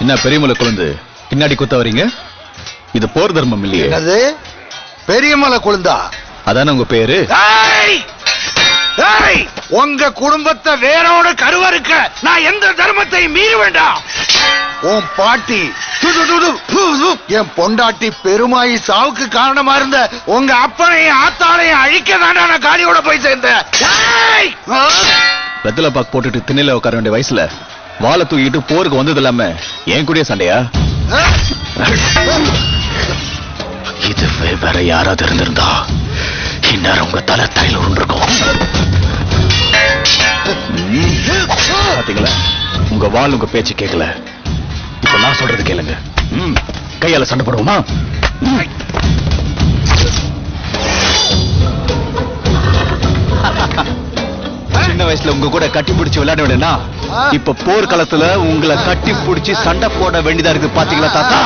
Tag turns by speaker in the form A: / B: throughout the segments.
A: என்ன பெரியமலை குழந்து பின்னாடி குத்த வரீங்க? இது போர் தர்மம் இல்லையே.
B: அது பெரியமலை குழந்தா?
A: அதான உங்க பேரு?
B: உங்க குடும்பத்தை வேரோட கருவறுக்க நான் எந்த தர்மத்தை மீற வேண்டாம். உன் பாட்டி என் பொண்டாட்டி பெருமாயி சாவுக்கு காரணமா இருந்த உங்க அப்பனையும் ஆத்தாளையும் அழிக்க தாண்டா நான் காளியோட போய் சேர்ந்தேன்.
A: வெத்தலை பாக்கு போட்டுட்டு திண்ணையில உட்கார வேண்டிய வயசுல வாழை தூக்கிட்டு போருக்கு வந்தது இல்லாம ஏன் கூடயே சண்டையா? இதுவே வேற யாராவது இருந்திருந்தா இந்நேரம் உங்க தலை தலையில உருண்டிருக்கும். பாத்தீங்களா, உங்க வாழ் உங்க பேச்சு கேட்கல. இப்ப நான் சொல்றது கேளுங்க. கையால சண்டை போடுவோமா? சின்ன வயசுல உங்க கூட கட்டி பிடிச்சு விளையாட வேண்டியனா இப்ப போர்க்காலத்துல உங்களை கட்டி பிடிச்சு சண்டை போட வேண்டியதா இருக்கு. பாத்தீங்களா தாத்தா?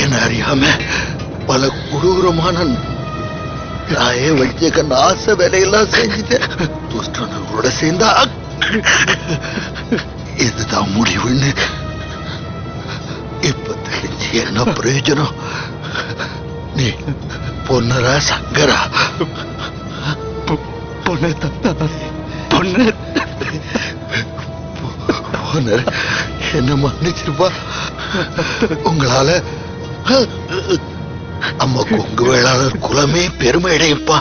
B: என்ன அறியாம பல கொடூரமான நாயே வழிச்சேக்க ஆசை வேலையெல்லாம் செஞ்சுட்டேன். துஷ்டனோட சேர்ந்தா இதுதான் முடிவுன்னு இப்ப தெரிஞ்சு என்ன பிரயோஜனம்? நீ பொன்னரா சங்கரா? பொண்ணு பொண்ணு பொன்னர் என்ன மன்னிச்சிருப்பா. உங்களால நம்ம கொங்கு வேளாளர் குலமே பெருமை அடையப்பா.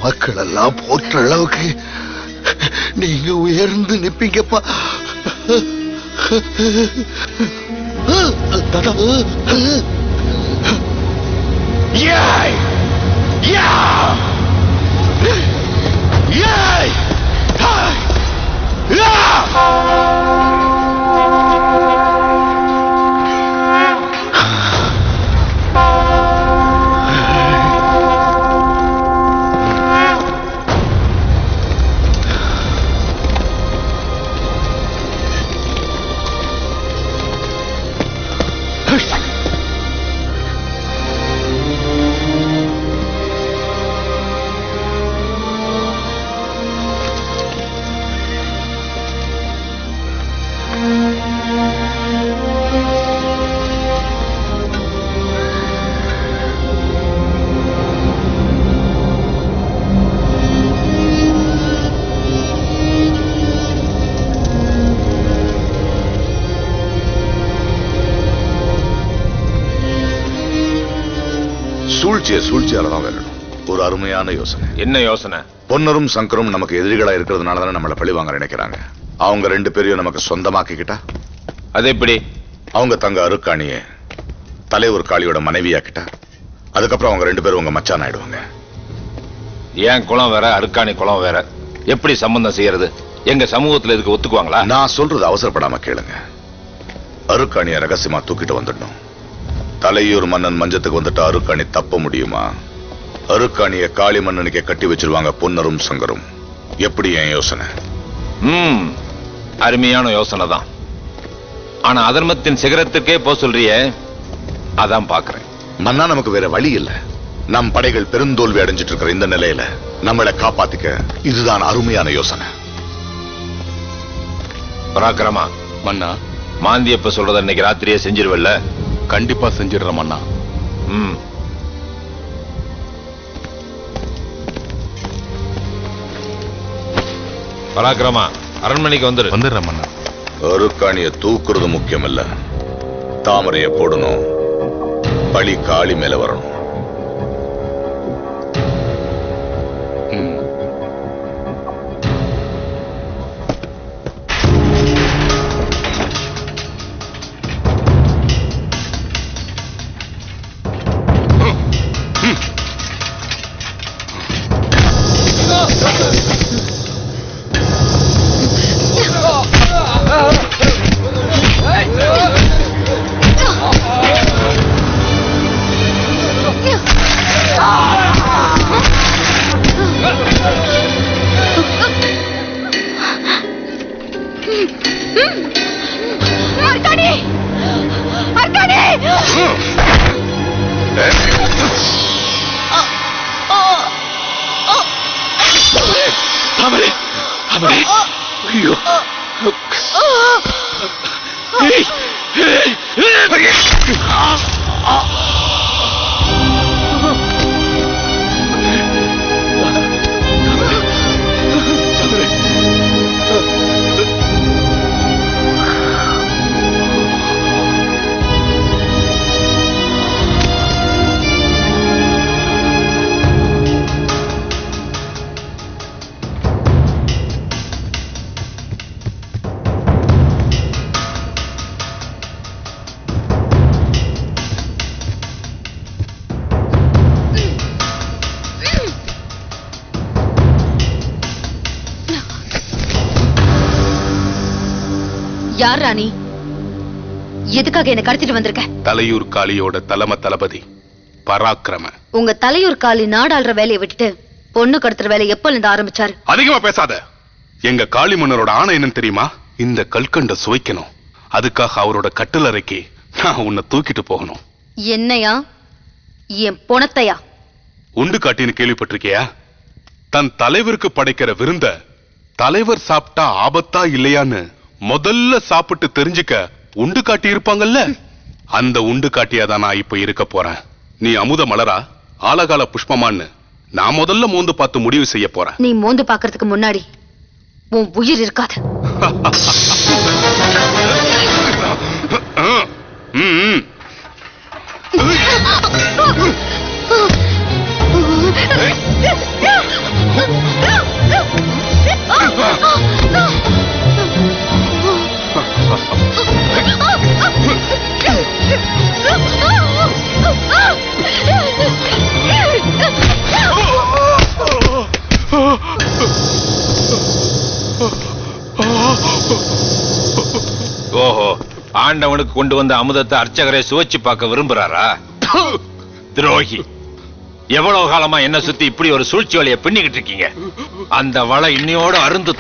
B: மக்கள் எல்லாம் போற்ற அளவுக்கு நீங்க உயர்ந்து நிப்பீங்கப்பா.
C: சூழ்ச்சியாலதான் வரணும். ஒரு அருமையான யோசனை.
D: என்ன யோசனை?
C: பொன்னரும் சங்கரும் நமக்கு எதிரிகளா இருக்கிறதுனால தானே நம்மளை பழி வாங்க நினைக்கிறாங்க. அவங்க ரெண்டு பேரையும் நமக்கு சொந்தமாக்கிக்கிட்டா
D: அது எப்படி?
C: அவங்க தங்க அருக்காணிய தலைவர் காளியோட மனைவியாக்கிட்டா அதுக்கப்புறம் அவங்க ரெண்டு பேரும் உங்க மச்சான் ஆயிடுவாங்க.
D: ஏன் குளம் வேற, அருக்காணி குளம் வேற, எப்படி சம்பந்தம் செய்யறது? எங்க சமூகத்துல இதுக்கு ஒத்துக்குவாங்களா?
C: நான் சொல்றது அவசரப்படாம கேளுங்க. அருக்காணிய ரகசியமா தூக்கிட்டு வந்துடணும். தலையூர் மன்னன் மஞ்சத்துக்கு வந்துட்டு அருக்காணி தப்ப முடியுமா? அருக்காணிய காளி மன்னனுக்கே கட்டி வச்சிருவாங்க பொன்னரும் சங்கரும். எப்படி என் யோசனை?
D: அருமையான யோசனை தான். ஆனா அதர்மத்தின் சிகரத்துக்கே போ சொல்றிய, அதான் பாக்குறேன்.
C: மன்னா, நமக்கு வேற வழி இல்ல. நம் படைகள் பெருந்தோல்வி அடைஞ்சிட்டு இருக்கிற இந்த நிலையில நம்மளை காப்பாத்திக்க இதுதான் அருமையான யோசனை.
D: பராக்கிரமா
A: மன்னா,
D: மாந்தியப்ப சொல்றத இன்னைக்கு ராத்திரியே செஞ்சிருவல்ல?
A: கண்டிப்பா செஞ்சிடுறோம் மன்னா.
D: பராக்கிரமா அரண்மனைக்கு வந்துடுறேன் மன்னா.
C: அருக்காணிய தூக்குறது முக்கியம் இல்ல, தாமரைய போடணும். பழி காளி மேல வரணும்.
E: ஐயோ. ஏய், ஏய், ஏய்.
F: யார் ராணி? எதுக்காக என்ன கடத்திட்டு வந்திருக்க?
E: தலையூர் காளியோட தலைமை தளபதி பராக்கிரம.
F: உங்க தலையூர் காளி நாடாளுற வேலையை விட்டுட்டு பொண்ணு கடத்துற வேலை எப்ப இருந்து ஆரம்பிச்சாரு?
E: அதிகமா பேசாத. எங்க காளி மன்னரோட ஆணை என்னன்னு தெரியுமா? இந்த கல்கண்ட சுவைக்கணும். அதுக்காக அவரோட கட்டளறைக்கு நான் உன்னை தூக்கிட்டு போகணும்.
F: என்னையா? என் பொணத்தையா?
E: உண்டு காட்டின்னு கேள்விப்பட்டிருக்கியா? தன் தலைவருக்கு படைக்கிற விருந்த தலைவர் சாப்பிட்டா ஆபத்தா இல்லையான்னு முதல்ல சாப்பிட்டு தெரிஞ்சுக்க உண்டு காட்டி இருப்பாங்கல்ல, அந்த உண்டு காட்டியாதான் நான் இப்ப இருக்க போறேன். நீ அமுத மலரா ஆலகால புஷ்பமான்னு நான் முதல்ல மோந்து பார்த்து முடிவு செய்ய போறேன்.
F: நீ மோந்து பாக்குறதுக்கு முன்னாடி உன் உயிர் இருக்காது.
D: ஓஹோ, ஆண்டவனுக்கு கொண்டு வந்த அமுதத்தை அர்ச்சகரை சுவைச்சு பார்க்க விரும்புறாரா? துரோகி! எவ்வளவு காலமா என்ன சுத்தி இப்படி ஒரு சூழ்ச்சி வலையை பின்னிக்கிட்டு இருக்கீங்க? அந்த வலை இன்னையோட அருந்து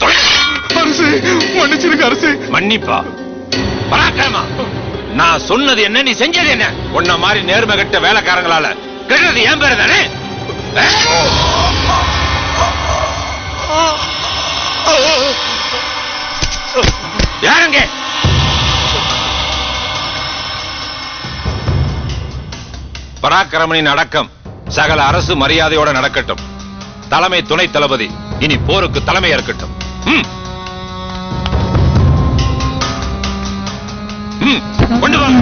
D: மன்னிப்பா பராக்கிரமா. நான் சொன்னது என்ன, நீ செஞ்சது என்ன? உன்ன மாதிரி நேர்மை கட்ட வேலைக்காரங்களால கெட்டது ஏன் பேரு தானே? யாருங்க? பராக்கிரமனின் அடக்கம் சகல அரசு மரியாதையோட நடக்கட்டும். தலைமை துணை தளபதி இனி போருக்கு தலைமை ஏற்கட்டும். கொண்டு வாங்க.